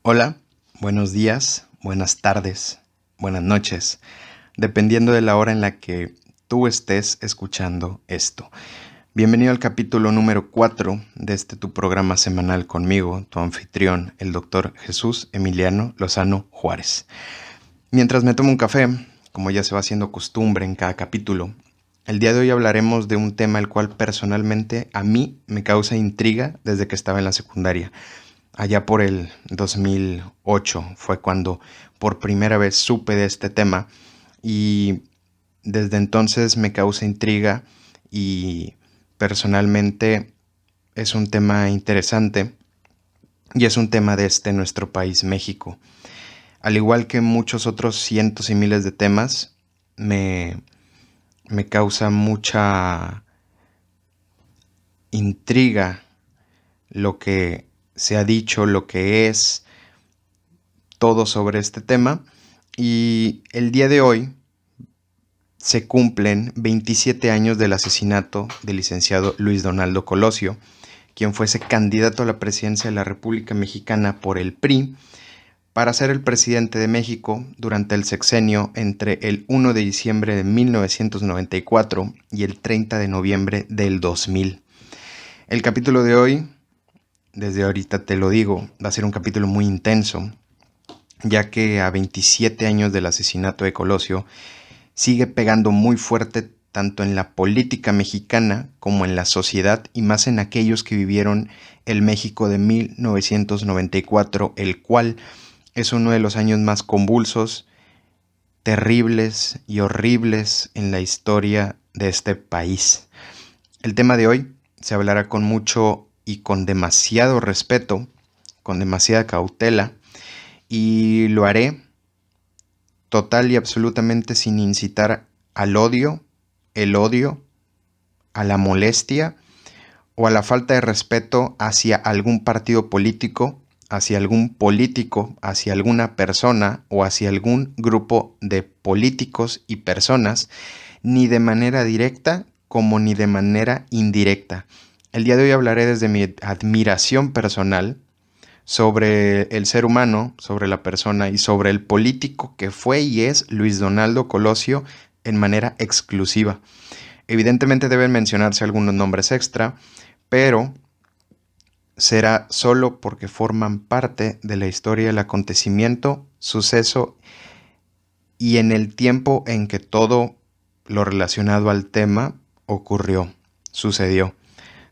Hola, buenos días, buenas tardes, buenas noches, dependiendo de la hora en la que tú estés escuchando esto. Bienvenido al capítulo número 4 de este tu programa semanal conmigo, tu anfitrión, el doctor Jesús Emiliano Lozano Juárez. Mientras me tomo un café, como ya se va haciendo costumbre en cada capítulo, el día de hoy hablaremos de un tema el cual personalmente a mí me causa intriga desde que estaba en la secundaria. Allá por el 2008 fue cuando por primera vez supe de este tema y desde entonces me causa intriga y personalmente es un tema interesante y es un tema de nuestro país, México. Al igual que muchos otros cientos y miles de temas, me, me causa mucha intriga lo que se ha dicho, lo que es todo sobre este tema. Y el día de hoy se cumplen 27 años del asesinato del licenciado Luis Donaldo Colosio, quien fuese candidato a la presidencia de la República Mexicana por el PRI para ser el presidente de México durante el sexenio entre el 1 de diciembre de 1994 y el 30 de noviembre del 2000. El capítulo de hoy, desde ahorita te lo digo, va a ser un capítulo muy intenso, ya que a 27 años del asesinato de Colosio sigue pegando muy fuerte tanto en la política mexicana como en la sociedad y más en aquellos que vivieron el México de 1994, el cual es uno de los años más convulsos, terribles y horribles en la historia de este país. El tema de hoy se hablará con mucho y con demasiado respeto, con demasiada cautela, y lo haré total y absolutamente sin incitar al odio, el odio, a la molestia o a la falta de respeto hacia algún partido político, hacia algún político, hacia alguna persona o hacia algún grupo de políticos y personas, ni de manera directa como ni de manera indirecta. El día de hoy hablaré desde mi admiración personal sobre el ser humano, sobre la persona y sobre el político que fue y es Luis Donaldo Colosio en manera exclusiva. Evidentemente deben mencionarse algunos nombres extra, pero será solo porque forman parte de la historia del acontecimiento, suceso y en el tiempo en que todo lo relacionado al tema ocurrió, sucedió.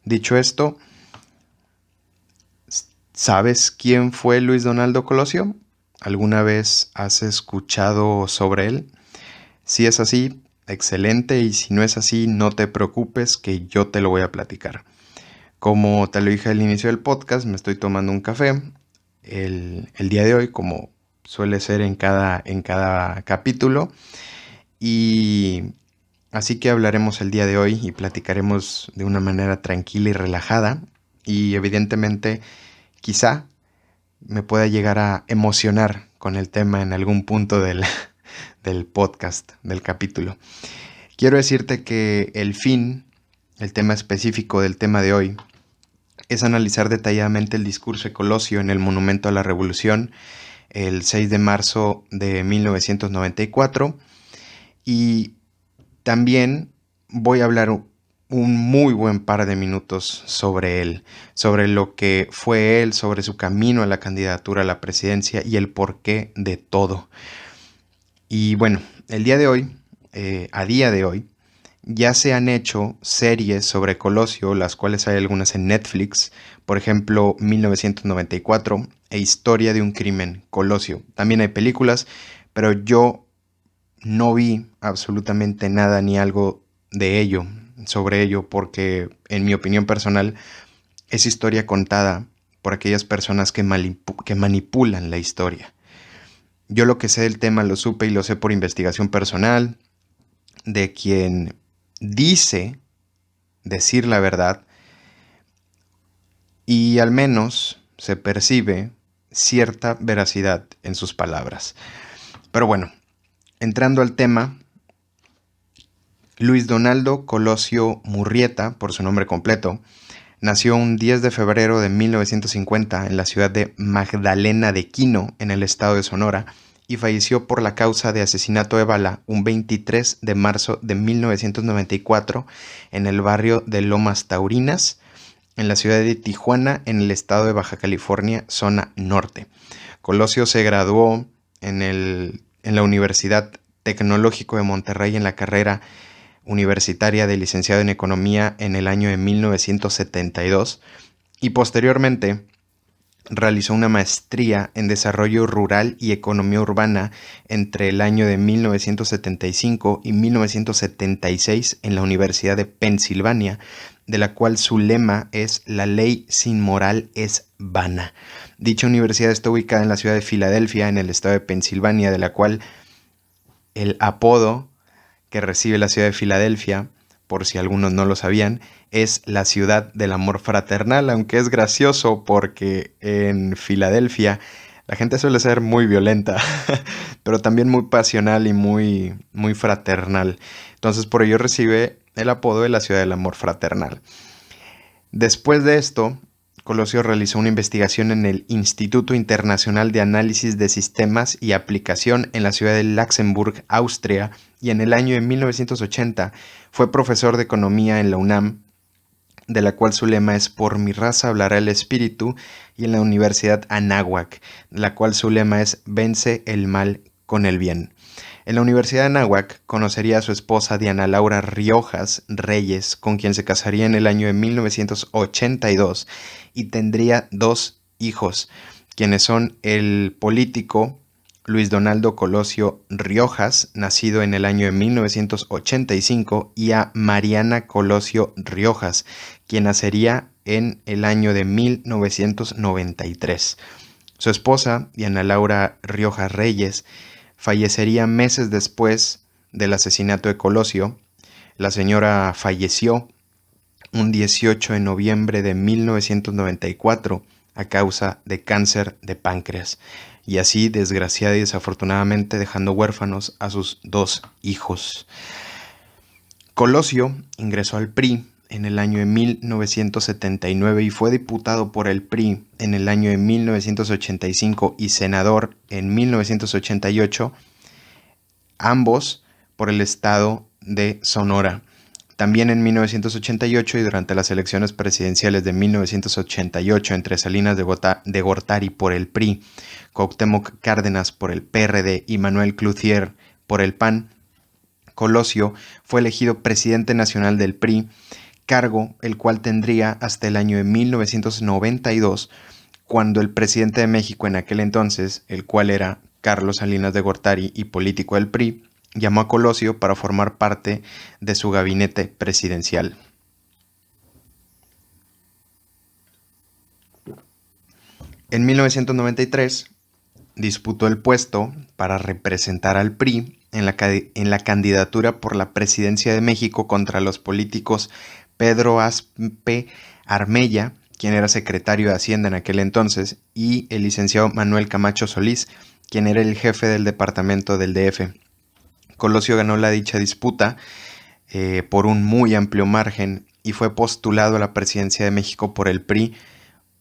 Dicho esto, ¿sabes quién fue Luis Donaldo Colosio? ¿Alguna vez has escuchado sobre él? Si es así, excelente, y si no es así, no te preocupes que yo te lo voy a platicar. Como te lo dije al inicio del podcast, me estoy tomando un café el día de hoy, como suele ser en cada capítulo, y así que hablaremos el día de hoy y platicaremos de una manera tranquila y relajada, y evidentemente quizá me pueda llegar a emocionar con el tema en algún punto del podcast, del capítulo. Quiero decirte que el tema específico del tema de hoy, es analizar detalladamente el discurso de Colosio en el Monumento a la Revolución el 6 de marzo de 1994 y también voy a hablar un muy buen par de minutos sobre él, sobre lo que fue él, sobre su camino a la candidatura a la presidencia y el porqué de todo. Y bueno, el día de hoy, a día de hoy, ya se han hecho series sobre Colosio, las cuales hay algunas en Netflix, por ejemplo, 1994 e Historia de un crimen, Colosio. También hay películas, pero yo no vi absolutamente nada ni algo de ello, sobre ello, porque en mi opinión personal es historia contada por aquellas personas que manipulan la historia. Yo lo que sé del tema lo supe y lo sé por investigación personal, de quien dice decir la verdad y al menos se percibe cierta veracidad en sus palabras. Pero bueno, entrando al tema, Luis Donaldo Colosio Murrieta, por su nombre completo, Nació un 10 de febrero de 1950 en la ciudad de Magdalena de Quino, en el estado de Sonora, y falleció por la causa de asesinato de bala un 23 de marzo de 1994 en el barrio de Lomas Taurinas, en la ciudad de Tijuana, en el estado de Baja California, zona norte. Colosio se graduó en la Universidad Tecnológico de Monterrey en la carrera universitaria de licenciado en Economía en el año de 1972 y posteriormente realizó una maestría en Desarrollo Rural y Economía Urbana entre el año de 1975 y 1976 en la Universidad de Pensilvania, de la cual su lema es "La ley sin moral es vana". Dicha universidad está ubicada en la ciudad de Filadelfia, en el estado de Pensilvania, de la cual el apodo que recibe la ciudad de Filadelfia, por si algunos no lo sabían, es la ciudad del amor fraternal, aunque es gracioso porque en Filadelfia la gente suele ser muy violenta, pero también muy pasional y muy fraternal. Entonces por ello recibe el apodo de la ciudad del amor fraternal. Después de esto, Colosio realizó una investigación en el Instituto Internacional de Análisis de Sistemas y Aplicación en la ciudad de Luxemburg, Austria, y en el año de 1980 fue profesor de Economía en la UNAM, de la cual su lema es "Por mi raza hablará el espíritu", y en la Universidad Anáhuac, la cual su lema es "Vence el mal con el bien". En la Universidad de Anáhuac conocería a su esposa Diana Laura Riojas Reyes, con quien se casaría en el año de 1982 y tendría 2 hijos, quienes son el político Luis Donaldo Colosio Riojas, nacido en el año de 1985, y a Mariana Colosio Riojas, quien nacería en el año de 1993. Su esposa, Diana Laura Riojas Reyes, fallecería meses después del asesinato de Colosio. La señora falleció un 18 de noviembre de 1994 a causa de cáncer de páncreas, y así desgraciada y desafortunadamente dejando huérfanos a sus 2 hijos. Colosio ingresó al PRI en el año de 1979 y fue diputado por el PRI en el año de 1985 y senador en 1988, ambos por el estado de Sonora. También en 1988 y durante las elecciones presidenciales de 1988 entre Salinas de Gortari por el PRI, Cuauhtémoc Cárdenas por el PRD y Manuel Clouthier por el PAN, Colosio fue elegido presidente nacional del PRI, cargo el cual tendría hasta el año de 1992, cuando el presidente de México en aquel entonces, el cual era Carlos Salinas de Gortari y político del PRI, llamó a Colosio para formar parte de su gabinete presidencial. En 1993 disputó el puesto para representar al PRI en la candidatura por la presidencia de México contra los políticos Pedro Aspe Armella, quien era secretario de Hacienda en aquel entonces, y el licenciado Manuel Camacho Solís, quien era el jefe del departamento del DF. Colosio ganó la dicha disputa por un muy amplio margen y fue postulado a la presidencia de México por el PRI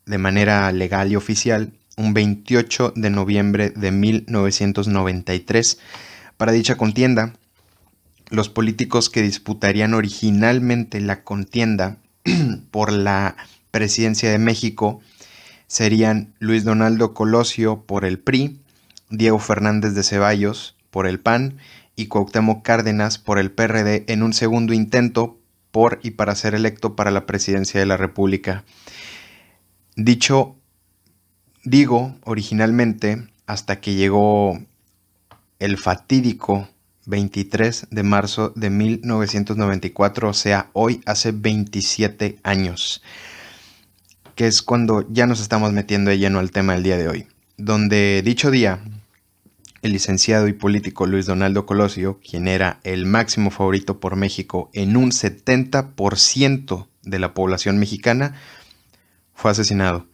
de manera legal y oficial un 28 de noviembre de 1993. Para dicha contienda, los políticos que disputarían originalmente la contienda por la presidencia de México serían Luis Donaldo Colosio por el PRI, Diego Fernández de Ceballos por el PAN y Cuauhtémoc Cárdenas por el PRD en un segundo intento por y para ser electo para la presidencia de la República. Digo originalmente hasta que llegó el fatídico 23 de marzo de 1994, o sea, hoy hace 27 años, que es cuando ya nos estamos metiendo de lleno al tema del día de hoy, donde dicho día, el licenciado y político Luis Donaldo Colosio, quien era el máximo favorito por México en un 70% de la población mexicana, fue asesinado.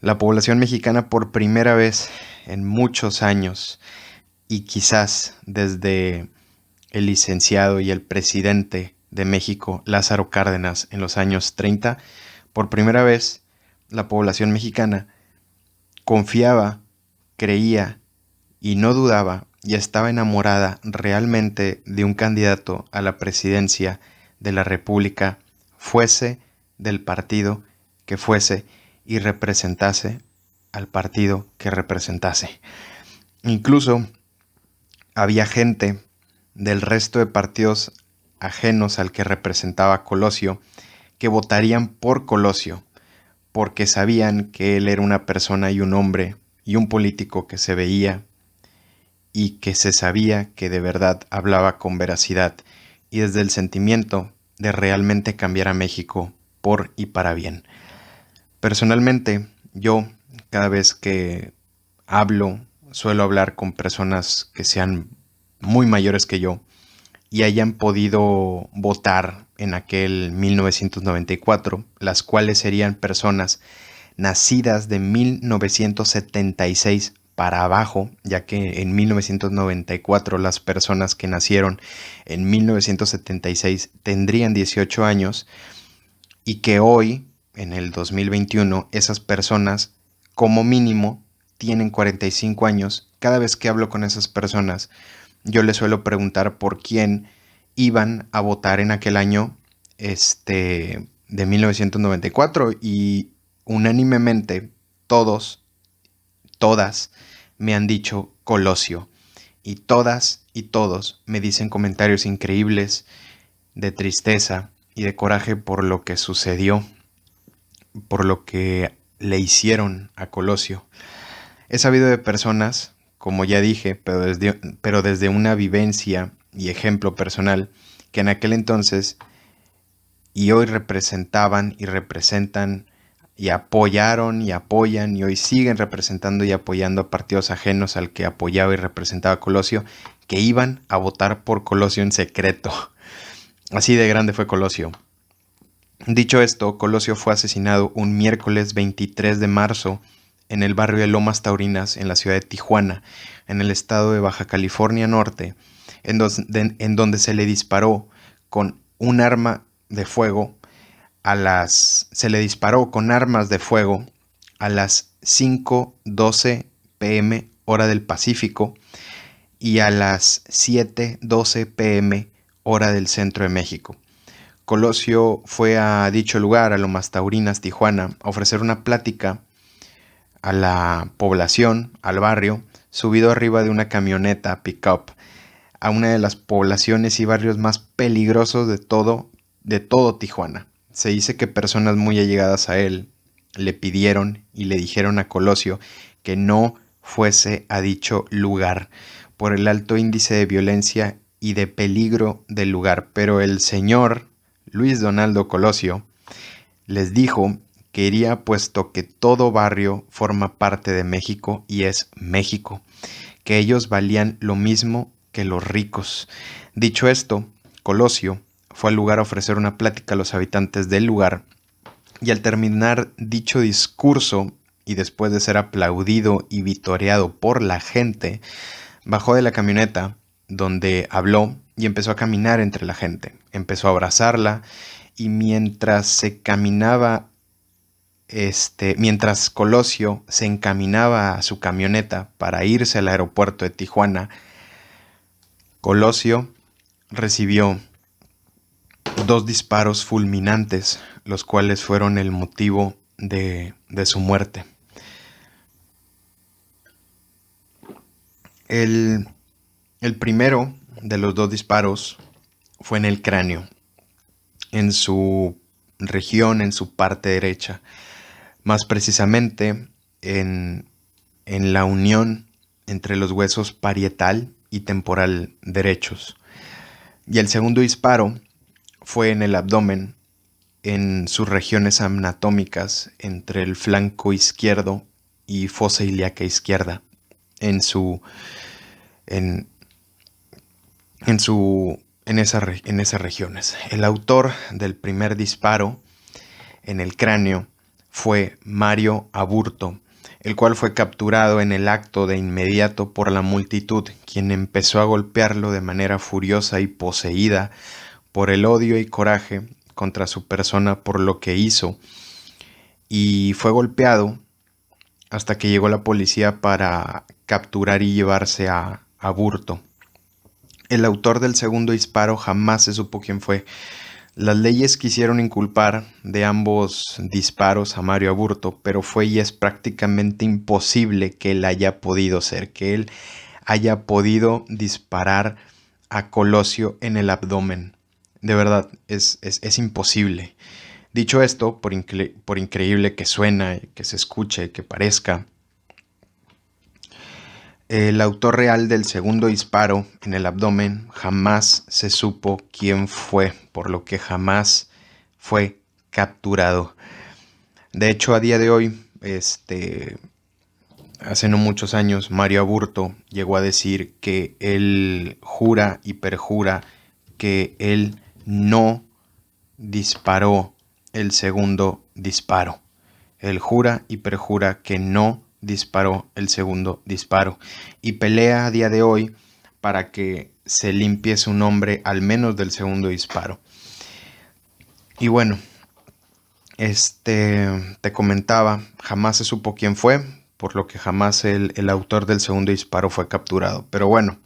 La población mexicana por primera vez en muchos años, y quizás desde el licenciado y el presidente de México, Lázaro Cárdenas, en los años 30, Por primera vez, la población mexicana confiaba, creía y no dudaba y estaba enamorada realmente de un candidato a la presidencia de la República, fuese del partido que fuese y representase al partido que representase. Incluso había gente del resto de partidos ajenos al que representaba Colosio que votarían por Colosio porque sabían que él era una persona y un hombre y un político que se veía y que se sabía que de verdad hablaba con veracidad y desde el sentimiento de realmente cambiar a México por y para bien. Personalmente, yo cada vez que hablo, suelo hablar con personas que sean muy mayores que yo y hayan podido votar en aquel 1994, las cuales serían personas nacidas de 1976 para abajo, ya que en 1994 las personas que nacieron en 1976 tendrían 18 años y que hoy, en el 2021, esas personas como mínimo tienen 45 años. Cada vez que hablo con esas personas, yo les suelo preguntar por quién iban a votar en aquel año de 1994 y unánimemente todas me han dicho Colosio y todas y todos me dicen comentarios increíbles de tristeza y de coraje por lo que sucedió, por lo que le hicieron a Colosio. He sabido de personas, como ya dije, pero desde una vivencia y ejemplo personal, que en aquel entonces y hoy representaban y representan y apoyaron y apoyan y hoy siguen representando y apoyando a partidos ajenos al que apoyaba y representaba Colosio, que iban a votar por Colosio en secreto. Así de grande fue Colosio. Dicho esto, Colosio fue asesinado un miércoles 23 de marzo en el barrio de Lomas Taurinas, en la ciudad de Tijuana, en el estado de Baja California Norte, en donde se le disparó con un arma de fuego se le disparó con armas de fuego a las 5:12 p.m. hora del Pacífico y a las 7:12 p.m. hora del centro de México. Colosio fue a dicho lugar, a Lomas Taurinas, Tijuana, a ofrecer una plática a la población, al barrio, subido arriba de una camioneta pick-up, a una de las poblaciones y barrios más peligrosos de todo Tijuana. Se dice que personas muy allegadas a él le pidieron y le dijeron a Colosio que no fuese a dicho lugar por el alto índice de violencia y de peligro del lugar, pero el señor Luis Donaldo Colosio les dijo que iría puesto que todo barrio forma parte de México y es México, que ellos valían lo mismo que los ricos. Dicho esto, Colosio fue al lugar a ofrecer una plática a los habitantes del lugar y al terminar dicho discurso y después de ser aplaudido y vitoreado por la gente, bajó de la camioneta donde habló y empezó a caminar entre la gente, empezó a abrazarla y mientras Colosio se encaminaba a su camioneta para irse al aeropuerto de Tijuana, Colosio recibió 2 disparos fulminantes, los cuales fueron el motivo de su muerte. El primero de los 2 disparos fue en el cráneo, en su región, en su parte derecha, más precisamente en la unión entre los huesos parietal y temporal derechos. Y el segundo disparo fue en el abdomen, en sus regiones anatómicas entre el flanco izquierdo y fosa ilíaca izquierda, en esas regiones. El autor del primer disparo en el cráneo fue Mario Aburto, el cual fue capturado en el acto de inmediato por la multitud, quien empezó a golpearlo de manera furiosa y poseída por el odio y coraje contra su persona por lo que hizo, y fue golpeado hasta que llegó la policía para capturar y llevarse a Aburto. El autor del segundo disparo jamás se supo quién fue. Las leyes quisieron inculpar de ambos disparos a Mario Aburto, pero fue y es prácticamente imposible que él haya podido ser, que él haya podido disparar a Colosio en el abdomen. De verdad, es imposible. Dicho esto, por increíble que suena, que se escuche, que parezca, el autor real del segundo disparo en el abdomen jamás se supo quién fue, por lo que jamás fue capturado. De hecho, a día de hoy, hace no muchos años, Mario Aburto llegó a decir que él jura y perjura que él no disparó el segundo disparo. Él jura y perjura que no disparó el segundo disparo y pelea a día de hoy para que se limpie su nombre al menos del segundo disparo. Y bueno, te comentaba, jamás se supo quién fue, por lo que jamás el autor del segundo disparo fue capturado. Pero bueno,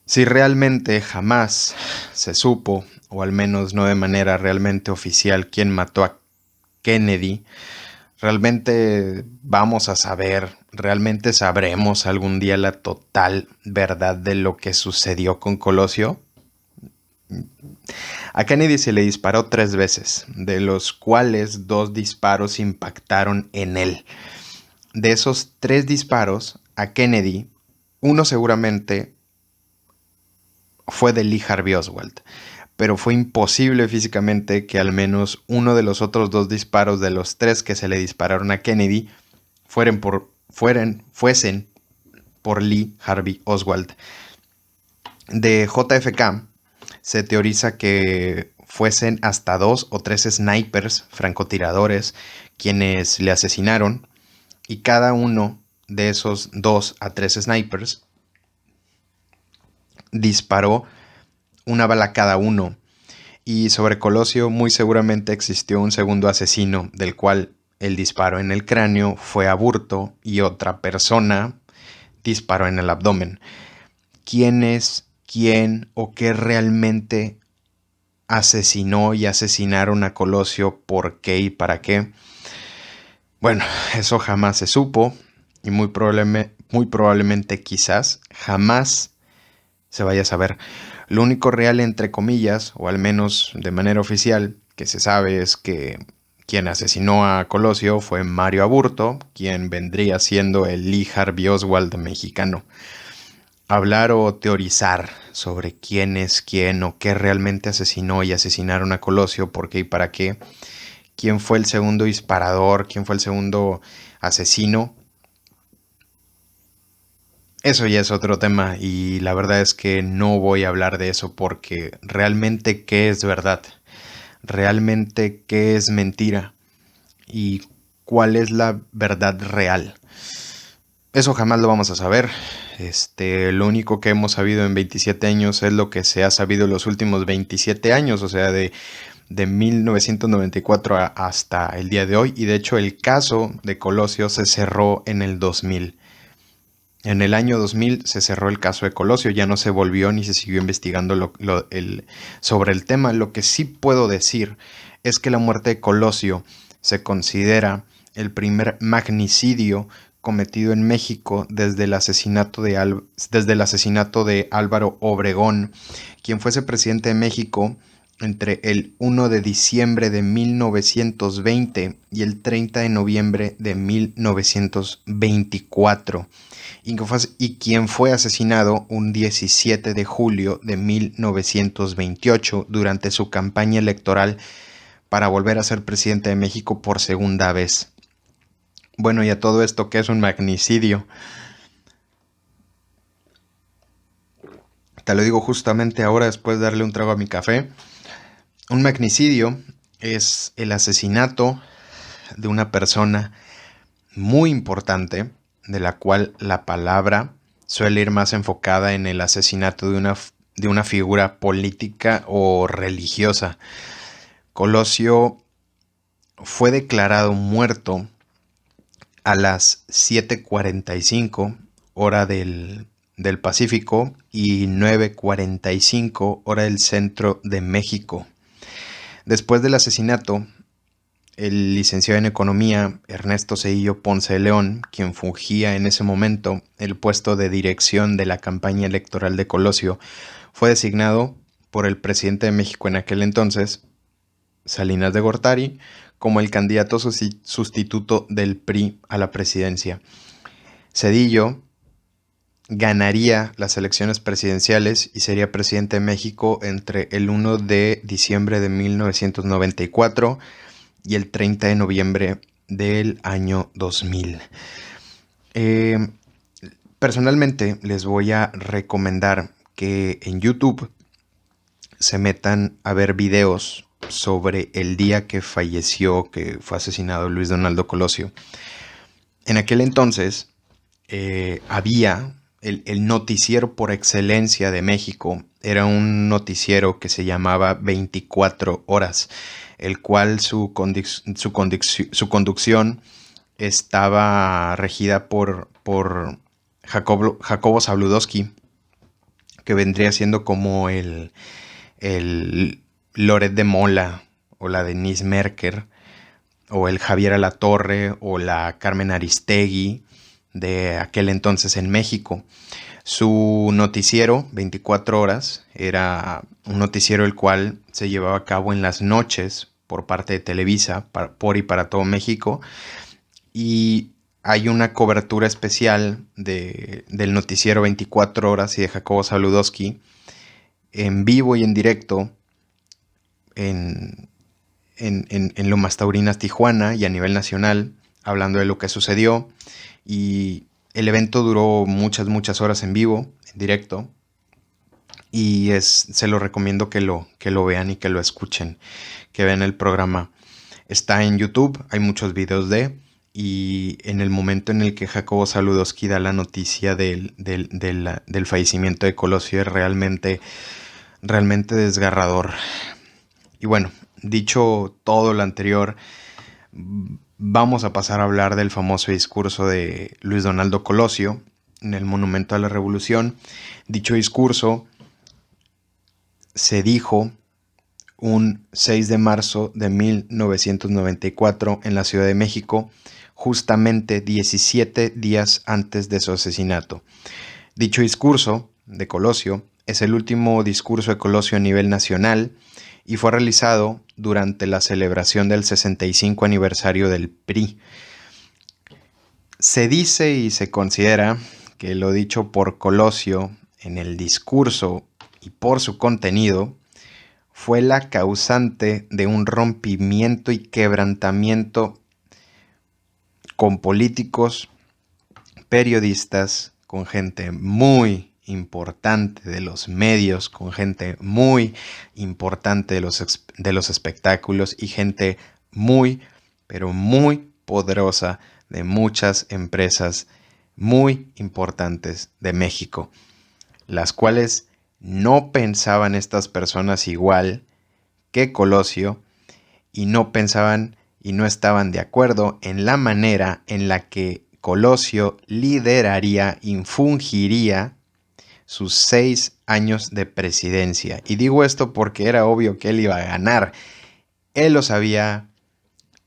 si realmente jamás se supo, o al menos no de manera realmente oficial, quién mató a Kennedy, realmente vamos a saber, realmente sabremos algún día la total verdad de lo que sucedió con Colosio. A Kennedy se le disparó 3 veces, de los cuales 2 disparos impactaron en él. De esos 3 disparos, a Kennedy, uno seguramente fue de Lee Harvey Oswald, pero fue imposible físicamente que al menos uno de los otros 2 disparos de los 3 que se le dispararon a Kennedy fuesen por Lee Harvey Oswald. De JFK se teoriza que fuesen hasta 2 o 3 snipers, francotiradores, quienes le asesinaron, y cada uno de esos 2 a 3 snipers disparó una bala cada uno. Y sobre Colosio muy seguramente existió un segundo asesino, del cual el disparo en el cráneo fue Aburto y otra persona disparó en el abdomen. ¿Quién es quién o qué realmente asesinó y asesinaron a Colosio? ¿Por qué y para qué? Bueno, eso jamás se supo y muy probablemente quizás jamás se vaya a saber. Lo único real, entre comillas, o al menos de manera oficial, que se sabe es que quien asesinó a Colosio fue Mario Aburto, quien vendría siendo el Lee Harvey Oswald mexicano. Hablar o teorizar sobre quién es quién o qué realmente asesinó y asesinaron a Colosio, por qué y para qué, quién fue el segundo disparador, quién fue el segundo asesino, eso ya es otro tema y la verdad es que no voy a hablar de eso porque realmente qué es verdad, realmente qué es mentira y cuál es la verdad real. Eso jamás lo vamos a saber. Lo único que hemos sabido en 27 años es lo que se ha sabido en los últimos 27 años, o sea, de 1994 hasta el día de hoy. Y de hecho el caso de Colosio se cerró en el 2000. En el año 2000 se cerró el caso de Colosio, ya no se volvió ni se siguió investigando sobre el tema. Lo que sí puedo decir es que la muerte de Colosio se considera el primer magnicidio cometido en México desde el asesinato de Álvaro Obregón, quien fuese presidente de México entre el 1 de diciembre de 1920 y el 30 de noviembre de 1924, y quien fue asesinado un 17 de julio de 1928 durante su campaña electoral para volver a ser presidente de México por segunda vez. Bueno, y a todo esto, ¿qué es un magnicidio? Te lo digo justamente ahora después de darle un trago a mi café. Un magnicidio es el asesinato de una persona muy importante, de la cual la palabra suele ir más enfocada en el asesinato de una figura política o religiosa. Colosio fue declarado muerto a las 7:45 hora del Pacífico y 9:45 hora del centro de México. Después del asesinato, el licenciado en Economía Ernesto Zedillo Ponce de León, quien fungía en ese momento el puesto de dirección de la campaña electoral de Colosio, fue designado por el presidente de México en aquel entonces, Salinas de Gortari, como el candidato sustituto del PRI a la presidencia. Zedillo ganaría las elecciones presidenciales y sería presidente de México entre el 1 de diciembre de 1994 y el 30 de noviembre del año 2000. Personalmente les voy a recomendar que en YouTube se metan a ver videos sobre el día que falleció, que fue asesinado Luis Donaldo Colosio. En aquel entonces había el noticiero por excelencia de México, era un noticiero que se llamaba 24 horas, el cual su conducción estaba regida por Jacobo Zabludowski, que vendría siendo como el Loret de Mola o la Denise Merker o el Javier Alatorre o la Carmen Aristegui de aquel entonces en México. Su noticiero, 24 horas, era un noticiero el cual se llevaba a cabo en las noches por parte de Televisa, por y para todo México, y hay una cobertura especial del noticiero 24 horas y de Jacobo Zabludowski en vivo y en directo en Lomas Taurinas, Tijuana, y a nivel nacional, hablando de lo que sucedió. Y el evento duró muchas horas en vivo, en directo, y se lo recomiendo que lo vean y que lo escuchen, que vean el programa. Está en YouTube, hay muchos videos y en el momento en el que Jacobo Zabludowski da la noticia del fallecimiento de Colosio es realmente desgarrador. Y bueno, dicho todo lo anterior, vamos a pasar a hablar del famoso discurso de Luis Donaldo Colosio en el Monumento a la Revolución. Dicho discurso se dijo un 6 de marzo de 1994 en la Ciudad de México, justamente 17 días antes de su asesinato. Dicho discurso de Colosio es el último discurso de Colosio a nivel nacional y fue realizado durante la celebración del 65 aniversario del PRI. Se dice y se considera que lo dicho por Colosio en el discurso y por su contenido fue la causante de un rompimiento y quebrantamiento con políticos, periodistas, con gente muy importante de los medios, con gente muy importante de los espectáculos y gente muy, pero muy poderosa de muchas empresas muy importantes de México, las cuales no pensaban estas personas igual que Colosio y no pensaban y no estaban de acuerdo en la manera en la que Colosio lideraría y fungiría sus 6 años de presidencia. Y digo esto porque era obvio que él iba a ganar. Él lo sabía,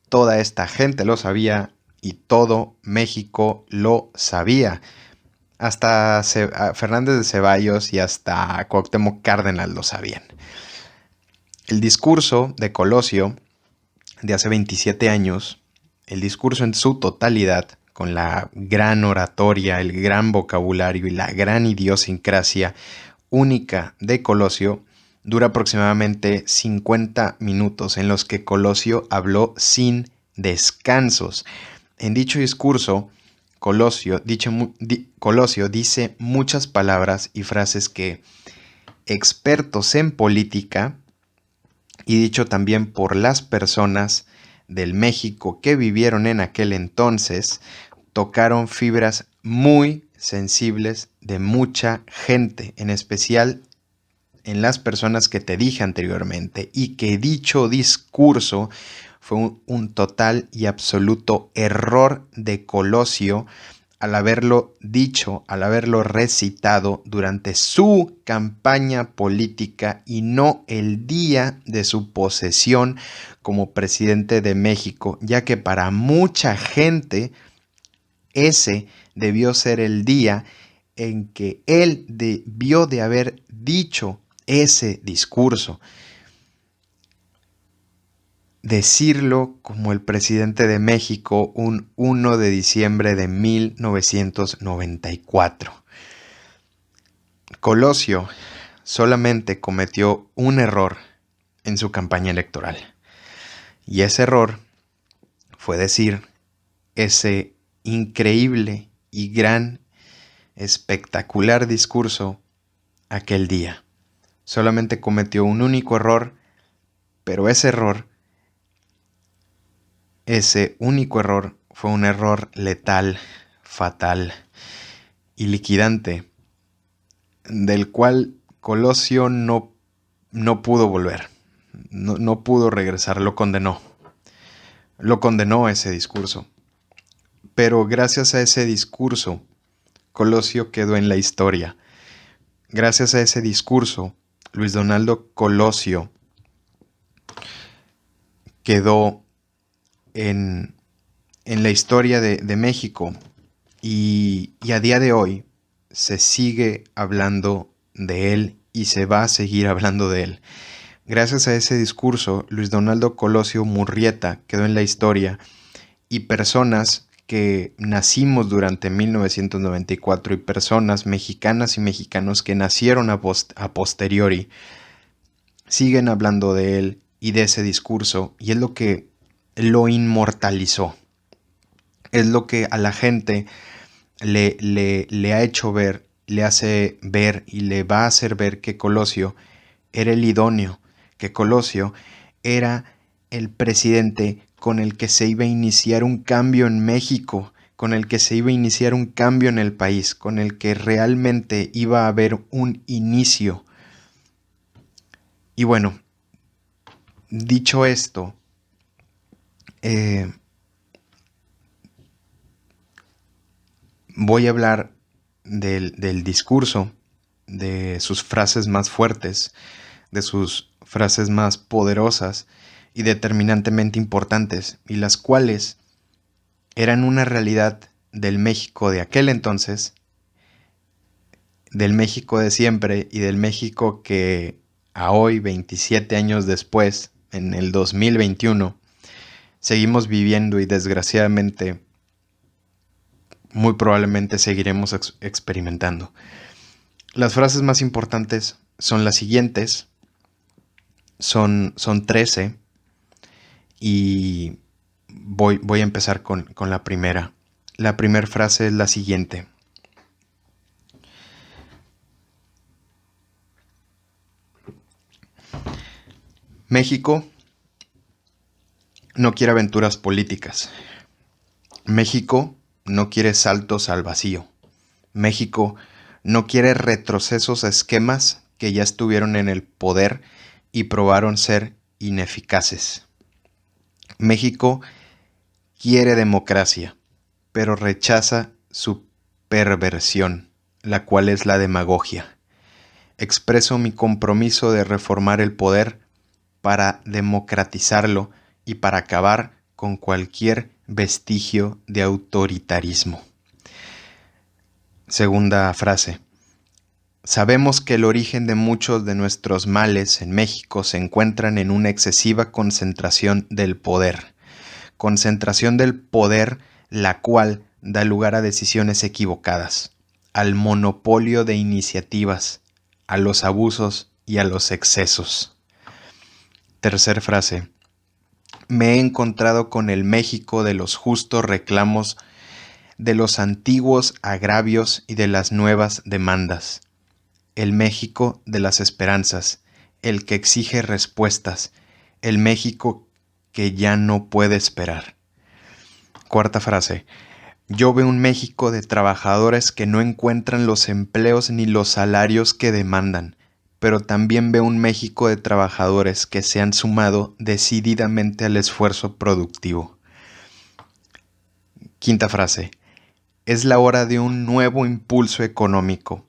toda esta gente lo sabía y todo México lo sabía. Hasta Fernández de Ceballos y hasta Cuauhtémoc Cárdenas lo sabían. El discurso de Colosio de hace 27 años, el discurso en su totalidad, con la gran oratoria, el gran vocabulario y la gran idiosincrasia única de Colosio, dura aproximadamente 50 minutos en los que Colosio habló sin descansos. En dicho discurso, Colosio dice muchas palabras y frases que expertos en política, y dicho también por las personas del México que vivieron en aquel entonces, tocaron fibras muy sensibles de mucha gente, en especial en las personas que te dije anteriormente, y que dicho discurso fue un total y absoluto error de Colosio al haberlo dicho, al haberlo recitado durante su campaña política y no el día de su posesión como presidente de México, ya que para mucha gente ese debió ser el día en que él debió de haber dicho ese discurso. Decirlo como el presidente de México un 1 de diciembre de 1994. Colosio solamente cometió un error en su campaña electoral. Y ese error fue decir ese increíble y gran, espectacular discurso aquel día. Solamente cometió un único error, pero ese único error fue un error letal, fatal y liquidante, del cual Colosio no pudo volver, no pudo regresar, lo condenó ese discurso. Pero gracias a ese discurso, Colosio quedó en la historia. Gracias a ese discurso, Luis Donaldo Colosio quedó en la historia de México y a día de hoy se sigue hablando de él y se va a seguir hablando de él. Gracias a ese discurso, Luis Donaldo Colosio Murrieta quedó en la historia y personas que nacimos durante 1994 y personas mexicanas y mexicanos que nacieron a posteriori siguen hablando de él y de ese discurso, y es lo que lo inmortalizó. Es lo que a la gente le ha hecho ver, le hace ver y le va a hacer ver que Colosio era el idóneo, que Colosio era el presidente con el que se iba a iniciar un cambio en México, con el que se iba a iniciar un cambio en el país, con el que realmente iba a haber un inicio. Y bueno, dicho esto, voy a hablar del discurso, de sus frases más fuertes, de sus frases más poderosas y determinantemente importantes, y las cuales eran una realidad del México de aquel entonces, del México de siempre y del México que a hoy, 27 años después, en el 2021, seguimos viviendo y desgraciadamente muy probablemente seguiremos experimentando. Las frases más importantes son las siguientes, son 13 y voy a empezar con la primera. La primera frase es la siguiente. México no quiere aventuras políticas. México no quiere saltos al vacío. México no quiere retrocesos a esquemas que ya estuvieron en el poder y probaron ser ineficaces. México quiere democracia, pero rechaza su perversión, la cual es la demagogia. Expreso mi compromiso de reformar el poder para democratizarlo y para acabar con cualquier vestigio de autoritarismo. Segunda frase. Sabemos que el origen de muchos de nuestros males en México se encuentran en una excesiva concentración del poder. Concentración del poder, la cual da lugar a decisiones equivocadas, al monopolio de iniciativas, a los abusos y a los excesos. Tercer frase. Me he encontrado con el México de los justos reclamos, de los antiguos agravios y de las nuevas demandas. El México de las esperanzas, el que exige respuestas, el México que ya no puede esperar. Cuarta frase. Yo veo un México de trabajadores que no encuentran los empleos ni los salarios que demandan, pero también veo un México de trabajadores que se han sumado decididamente al esfuerzo productivo. Quinta frase. Es la hora de un nuevo impulso económico.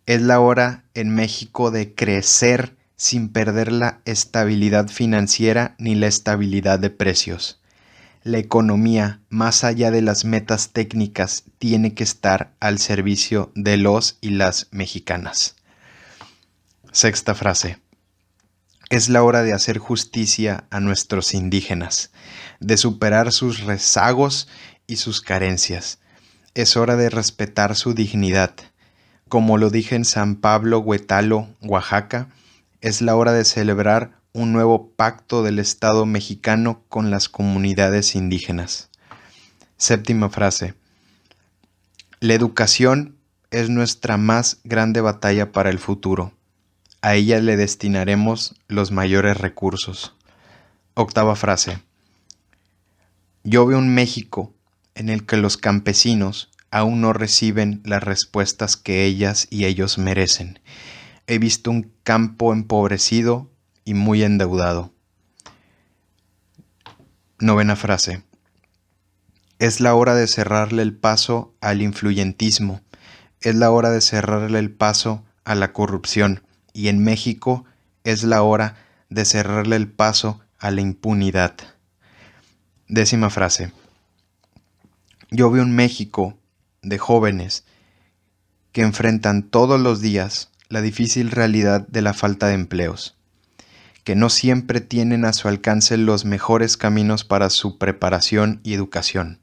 Es la hora en México de crecer sin perder la estabilidad financiera ni la estabilidad de precios. La economía, más allá de las metas técnicas, tiene que estar al servicio de los y las mexicanas. Sexta frase. Es la hora de hacer justicia a nuestros indígenas, de superar sus rezagos y sus carencias. Es hora de respetar su dignidad. Como lo dije en San Pablo, Huetalo, Oaxaca, es la hora de celebrar un nuevo pacto del Estado mexicano con las comunidades indígenas. Séptima frase. La educación es nuestra más grande batalla para el futuro. A ella le destinaremos los mayores recursos. Octava frase. Yo veo un México en el que los campesinos aún no reciben las respuestas que ellas y ellos merecen. He visto un campo empobrecido y muy endeudado. Novena frase. Es la hora de cerrarle el paso al influyentismo. Es la hora de cerrarle el paso a la corrupción. Y en México es la hora de cerrarle el paso a la impunidad. Décima frase. Yo veo un México de jóvenes que enfrentan todos los días la difícil realidad de la falta de empleos, que no siempre tienen a su alcance los mejores caminos para su preparación y educación.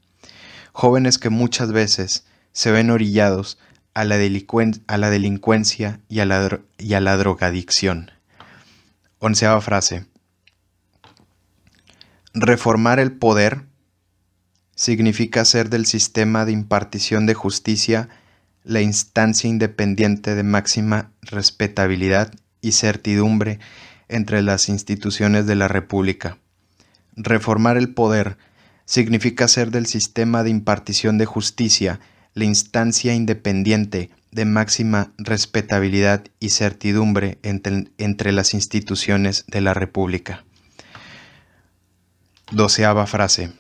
Jóvenes que muchas veces se ven orillados a la delincuencia y a la drogadicción. Onceava frase. Reformar el poder significa hacer del sistema de impartición de justicia la instancia independiente de máxima respetabilidad y certidumbre entre las instituciones de la República. Reformar el poder significa hacer del sistema de impartición de justicia la instancia independiente de máxima respetabilidad y certidumbre entre las instituciones de la República. Doceava frase.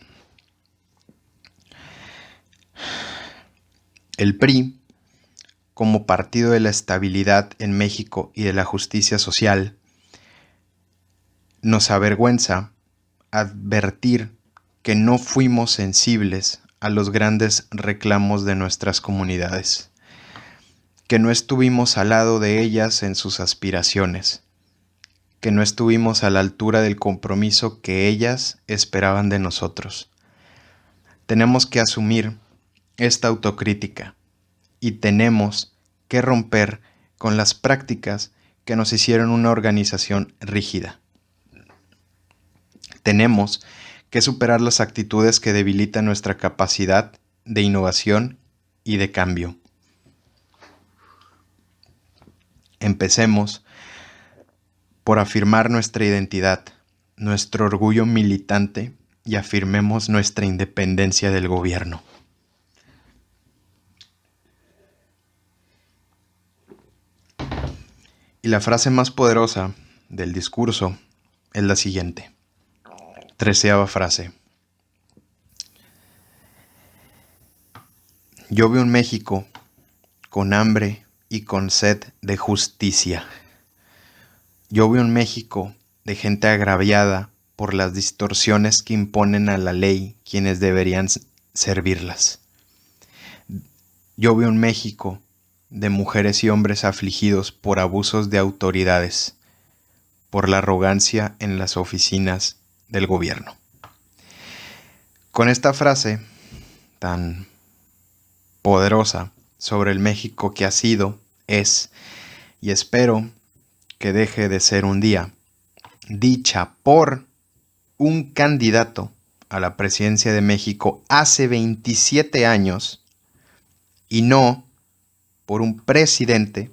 El PRI, como partido de la estabilidad en México y de la justicia social, nos avergüenza advertir que no fuimos sensibles a los grandes reclamos de nuestras comunidades, que no estuvimos al lado de ellas en sus aspiraciones, que no estuvimos a la altura del compromiso que ellas esperaban de nosotros. Tenemos que asumir esta autocrítica y tenemos que romper con las prácticas que nos hicieron una organización rígida. Tenemos que superar las actitudes que debilitan nuestra capacidad de innovación y de cambio. Empecemos por afirmar nuestra identidad, nuestro orgullo militante y afirmemos nuestra independencia del gobierno. Y la frase más poderosa del discurso es la siguiente. 13ª frase. Yo veo un México con hambre y con sed de justicia. Yo veo un México de gente agraviada por las distorsiones que imponen a la ley quienes deberían servirlas. Yo veo un México de mujeres y hombres afligidos por abusos de autoridades, por la arrogancia en las oficinas del gobierno. Con esta frase tan poderosa sobre el México que ha sido, es y espero que deje de ser un día, dicha por un candidato a la presidencia de México hace 27 años y no por un presidente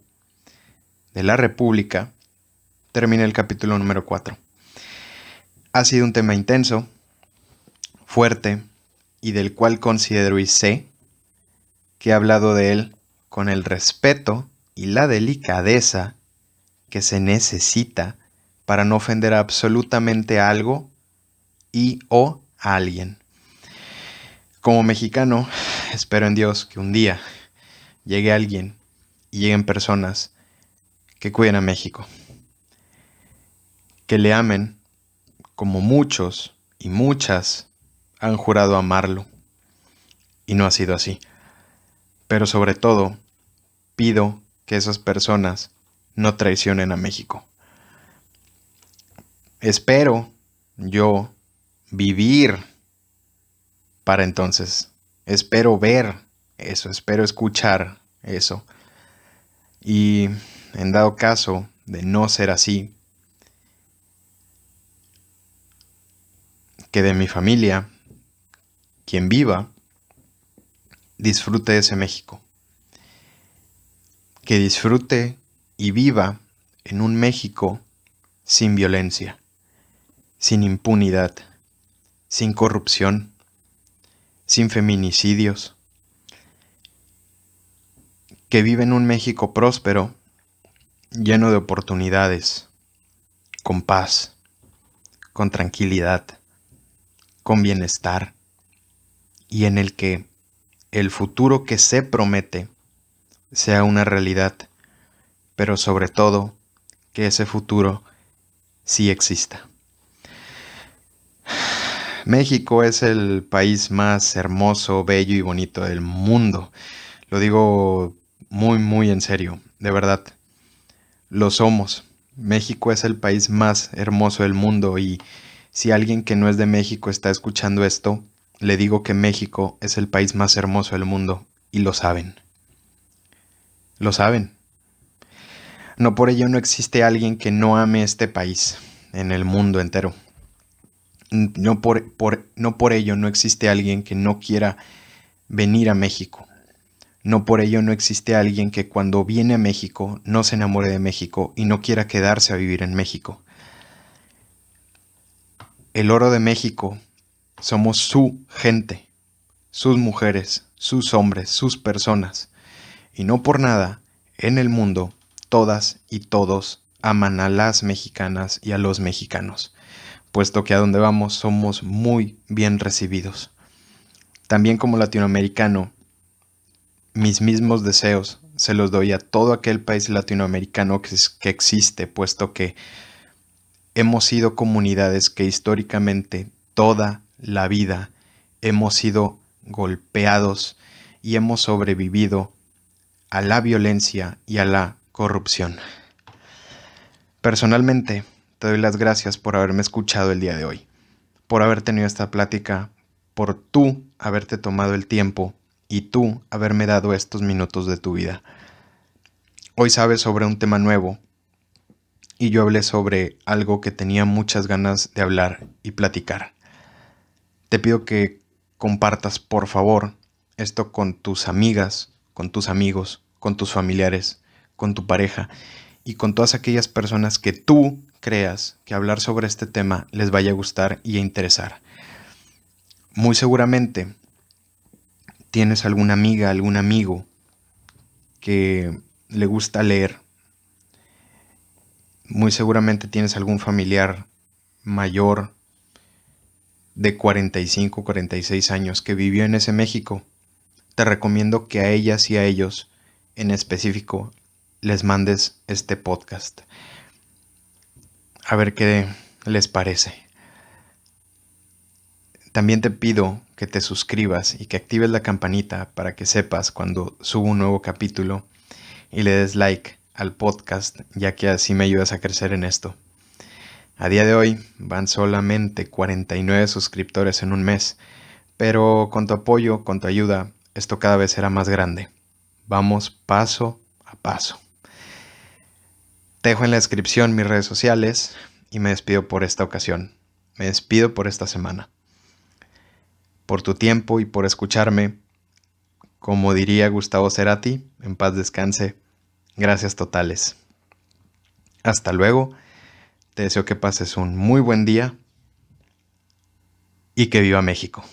de la República, termina el capítulo número 4. Ha sido un tema intenso, fuerte y del cual considero y sé que he hablado de él con el respeto y la delicadeza que se necesita para no ofender absolutamente a algo y o a alguien. Como mexicano, espero en Dios que un día llegue alguien y lleguen personas que cuiden a México, que le amen como muchos y muchas han jurado amarlo, y no ha sido así. Pero sobre todo, pido que esas personas no traicionen a México. Espero yo vivir para entonces. Espero ver eso, espero escuchar eso. Y en dado caso de no ser así, que de mi familia, quien viva, disfrute de ese México. Que disfrute y viva en un México sin violencia, sin impunidad, sin corrupción, sin feminicidios. Que vive en un México próspero, lleno de oportunidades, con paz, con tranquilidad, con bienestar, y en el que el futuro que se promete sea una realidad, pero sobre todo que ese futuro sí exista. México es el país más hermoso, bello y bonito del mundo. Lo digo muy, muy en serio, de verdad. Lo somos. México es el país más hermoso del mundo y si alguien que no es de México está escuchando esto, le digo que México es el país más hermoso del mundo y lo saben. Lo saben. No por ello no existe alguien que no ame este país en el mundo entero. No por ello no existe alguien que no quiera venir a México. No por ello no existe alguien que cuando viene a México no se enamore de México y no quiera quedarse a vivir en México. El oro de México somos su gente, sus mujeres, sus hombres, sus personas. Y no por nada, en el mundo, todas y todos aman a las mexicanas y a los mexicanos, puesto que a donde vamos somos muy bien recibidos. También como latinoamericano, mis mismos deseos se los doy a todo aquel país latinoamericano que existe, puesto que hemos sido comunidades que históricamente toda la vida hemos sido golpeados y hemos sobrevivido a la violencia y a la corrupción. Personalmente, te doy las gracias por haberme escuchado el día de hoy, por haber tenido esta plática, por tú haberte tomado el tiempo y tú haberme dado estos minutos de tu vida. Hoy sabes sobre un tema nuevo y yo hablé sobre algo que tenía muchas ganas de hablar y platicar. Te pido que compartas, por favor, esto con tus amigas, con tus amigos, con tus familiares, con tu pareja y con todas aquellas personas que tú creas que hablar sobre este tema les vaya a gustar y a interesar. Muy seguramente tienes alguna amiga, algún amigo que le gusta leer. Muy seguramente tienes algún familiar mayor de 45, 46 años que vivió en ese México. Te recomiendo que a ellas y a ellos en específico les mandes este podcast. A ver qué les parece. También te pido que te suscribas y que actives la campanita para que sepas cuando subo un nuevo capítulo y le des like al podcast, ya que así me ayudas a crecer en esto. A día de hoy van solamente 49 suscriptores en un mes, pero con tu apoyo, con tu ayuda, esto cada vez será más grande. Vamos paso a paso. Te dejo en la descripción mis redes sociales y me despido por esta ocasión. Me despido por esta semana. Por tu tiempo y por escucharme. Como diría Gustavo Cerati, en paz descanse. Gracias totales. Hasta luego. Te deseo que pases un muy buen día y que viva México.